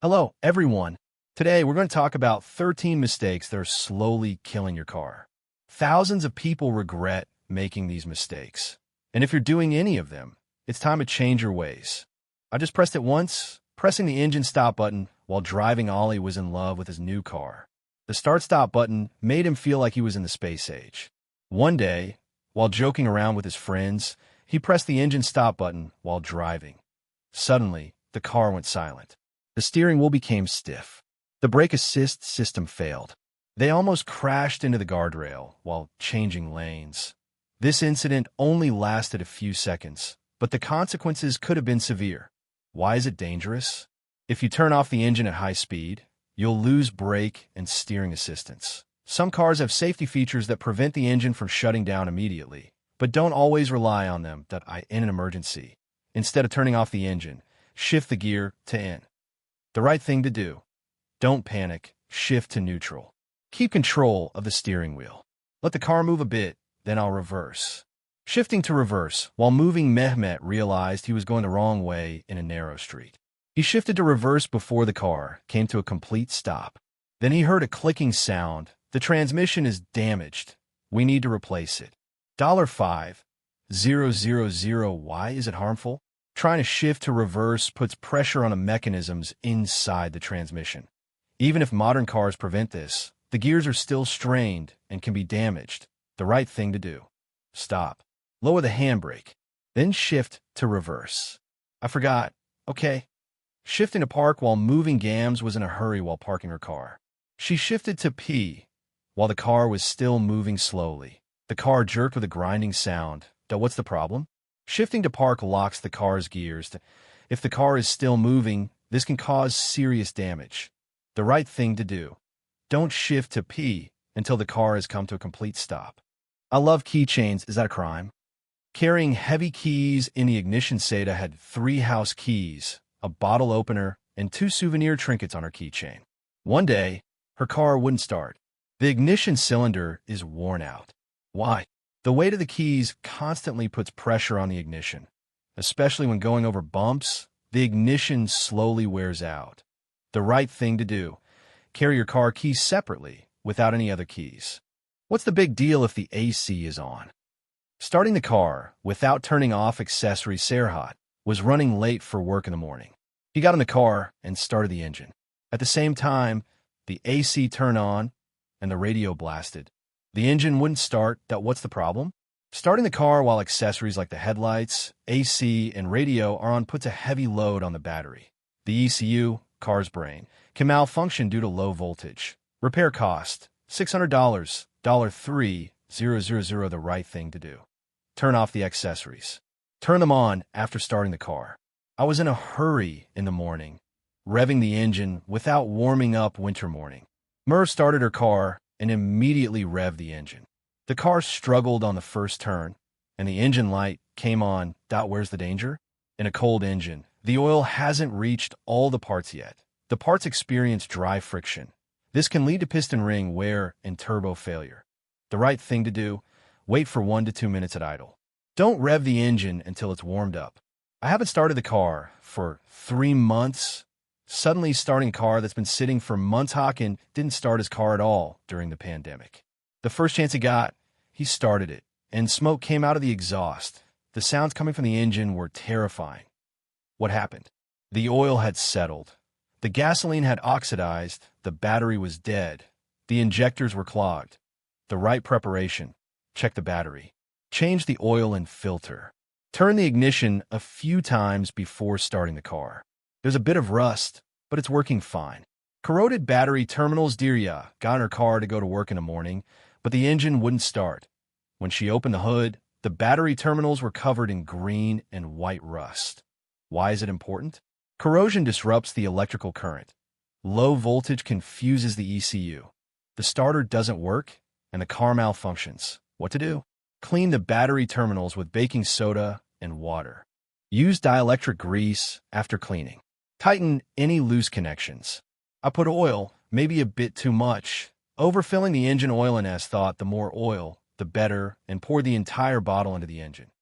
Hello, everyone. Today, we're going to talk about 13 mistakes that are slowly killing your car. Thousands of people regret making these mistakes. And if you're doing any of them, it's time to change your ways. I just pressed it once, pressing the engine stop button while driving Ollie was in love with his new car. The start-stop button made him feel like he was in the space age. One day, while joking around with his friends, he pressed the engine stop button while driving. Suddenly, the car went silent. The steering wheel became stiff. The brake assist system failed. They almost crashed into the guardrail while changing lanes. This incident only lasted a few seconds, but the consequences could have been severe. Why is it dangerous? If you turn off the engine at high speed, you'll lose brake and steering assistance. Some cars have safety features that prevent the engine from shutting down immediately, but don't always rely on them in an emergency. Instead of turning off the engine, shift the gear to N. The right thing to do. Don't panic, shift to neutral. Keep control of the steering wheel. Let the car move a bit, then I'll reverse. Shifting to reverse, while moving, Mehmet realized he was going the wrong way in a narrow street. He shifted to reverse before the car came to a complete stop. Then he heard a clicking sound. The transmission is damaged. We need to replace it. $5,000. Why is it harmful? Trying to shift to reverse puts pressure on the mechanisms inside the transmission. Even if modern cars prevent this, the gears are still strained and can be damaged. The right thing to do. Stop. Lower the handbrake. Then shift to reverse. I forgot. Okay. Shifting to park while moving. Gams was in a hurry while parking her car. She shifted to P while the car was still moving slowly. The car jerked with a grinding sound. What's the problem? Shifting to park locks the car's gears. If the car is still moving, this can cause serious damage. The right thing to do. Don't shift to P until the car has come to a complete stop. I love keychains. Is that a crime? Carrying heavy keys in the ignition. Seda had 3 house keys, a bottle opener, and 2 souvenir trinkets on her keychain. One day, her car wouldn't start. The ignition cylinder is worn out. Why? The weight of the keys constantly puts pressure on the ignition. Especially when going over bumps, the ignition slowly wears out. The right thing to do. Carry your car keys separately, without any other keys. What's the big deal if the AC is on? Starting the car without turning off accessories. Serhat was running late for work in the morning. He got in the car and started the engine. At the same time, the AC turned on and the radio blasted. The engine wouldn't start. What's the problem? Starting the car while accessories like the headlights, AC, and radio are on puts a heavy load on the battery. The ECU, car's brain, can malfunction due to low voltage. Repair cost, $600, $3,000. The right thing to do. Turn off the accessories. Turn them on after starting the car. I was in a hurry in the morning, revving the engine without warming up. Winter morning. Merv started her car and immediately revved the engine. The car struggled on the first turn, and the engine light came on. Where's the danger? In a cold engine, the oil hasn't reached all the parts yet. The parts experience dry friction. This can lead to piston ring wear and turbo failure. The right thing to do, wait for 1 to 2 minutes at idle. Don't rev the engine until it's warmed up. I haven't started the car for 3 months. Suddenly starting a car that's been sitting for months. Hakan didn't start his car at all during the pandemic. The first chance he got, he started it, and smoke came out of the exhaust. The sounds coming from the engine were terrifying. What happened? The oil had settled. The gasoline had oxidized. The battery was dead. The injectors were clogged. The right preparation. Check the battery. Change the oil and filter. Turn the ignition a few times before starting the car. There's a bit of rust, but it's working fine. Corroded battery terminals. Dirya got in her car to go to work in the morning, but the engine wouldn't start. When she opened the hood, the battery terminals were covered in green and white rust. Why is it important? Corrosion disrupts the electrical current. Low voltage confuses the ECU. The starter doesn't work, and the car malfunctions. What to do? Clean the battery terminals with baking soda and water. Use dielectric grease after cleaning. Tighten any loose connections. I put oil, maybe a bit too much. Overfilling the engine oil, and as thought, the more oil, the better, and poured the entire bottle into the engine.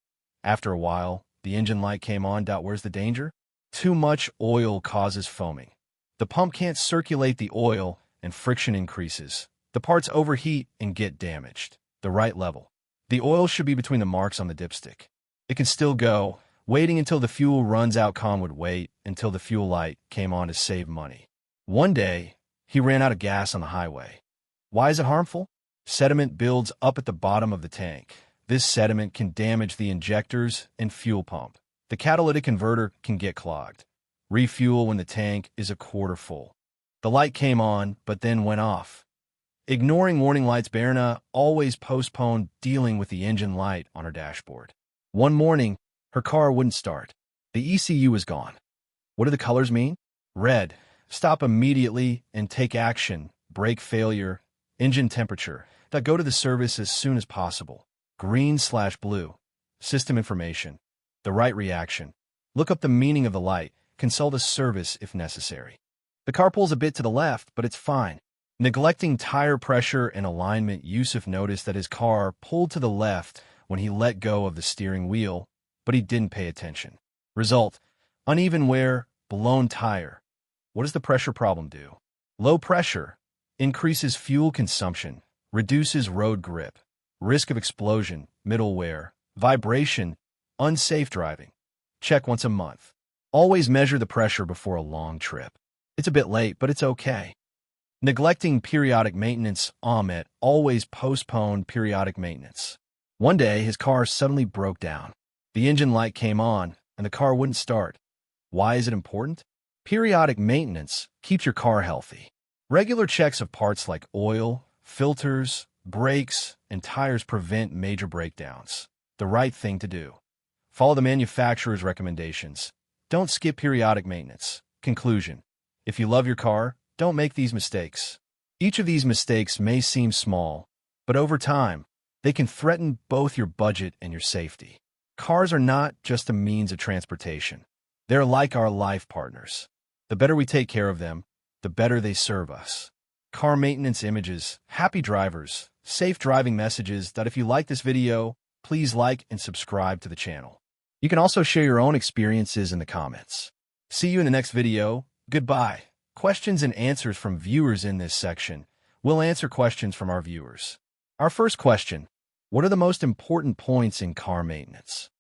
After a while, the engine light came on. Where's the danger? Too much oil causes foaming. The pump can't circulate the oil and friction increases. The parts overheat and get damaged. The right level. The oil should be between the marks on the dipstick. It can still go. Waiting until the fuel runs out. Con would wait until the fuel light came on to save money. One day, he ran out of gas on the highway. Why is it harmful? Sediment builds up at the bottom of the tank. This sediment can damage the injectors and fuel pump. The catalytic converter can get clogged. Refuel when the tank is a quarter full. The light came on, but then went off. Ignoring warning lights, Berna always postponed dealing with the engine light on her dashboard. One morning, her car wouldn't start. The ECU was gone. What do the colors mean? Red, stop immediately and take action. Brake failure, engine temperature, that go to the service as soon as possible. Green/blue, system information, the right reaction. Look up the meaning of the light. Consult a service if necessary. The car pulls a bit to the left, but it's fine. Neglecting tire pressure and alignment, Yusuf noticed that his car pulled to the left when he let go of the steering wheel, but he didn't pay attention. Result: uneven wear, blown tire. What does the pressure problem do? Low pressure increases fuel consumption, reduces road grip, risk of explosion, middle wear, vibration, unsafe driving. Check once a month. Always measure the pressure before a long trip. It's a bit late, but it's okay. Neglecting periodic maintenance, Ahmet always postponed periodic maintenance. One day, his car suddenly broke down. The engine light came on, and the car wouldn't start. Why is it important? Periodic maintenance keeps your car healthy. Regular checks of parts like oil, filters, brakes, and tires prevent major breakdowns. The right thing to do. Follow the manufacturer's recommendations. Don't skip periodic maintenance. Conclusion: if you love your car, don't make these mistakes. Each of these mistakes may seem small, but over time, they can threaten both your budget and your safety. Cars are not just a means of transportation. They're like our life partners. The better we take care of them, the better they serve us. Car maintenance images, happy drivers, safe driving messages. That if you like this video, please like and subscribe to the channel. You can also share your own experiences in the comments. See you in the next video. Goodbye. Questions and answers from viewers in this section. We'll answer questions from our viewers. Our first question: what are the most important points in car maintenance?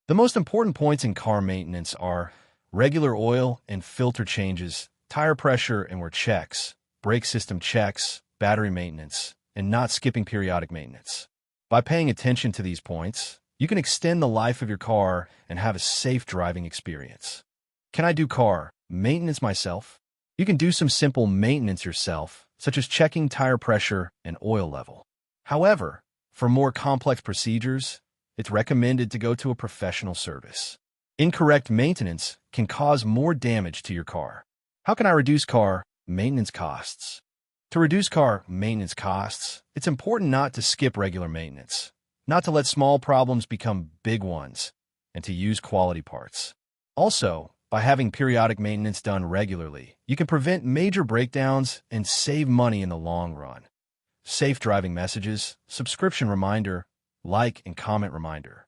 The most important points in car maintenance are regular oil and filter changes, tire pressure and wear checks, brake system checks, battery maintenance, and not skipping periodic maintenance. By paying attention to these points, you can extend the life of your car and have a safe driving experience. Can I do car maintenance myself? You can do some simple maintenance yourself, such as checking tire pressure and oil level. However, for more complex procedures, it's recommended to go to a professional service. Incorrect maintenance can cause more damage to your car. How can I reduce car maintenance costs? To reduce car maintenance costs, it's important not to skip regular maintenance, not to let small problems become big ones, and to use quality parts. Also, by having periodic maintenance done regularly, you can prevent major breakdowns and save money in the long run. Safe driving messages, subscription reminder, like and comment reminder.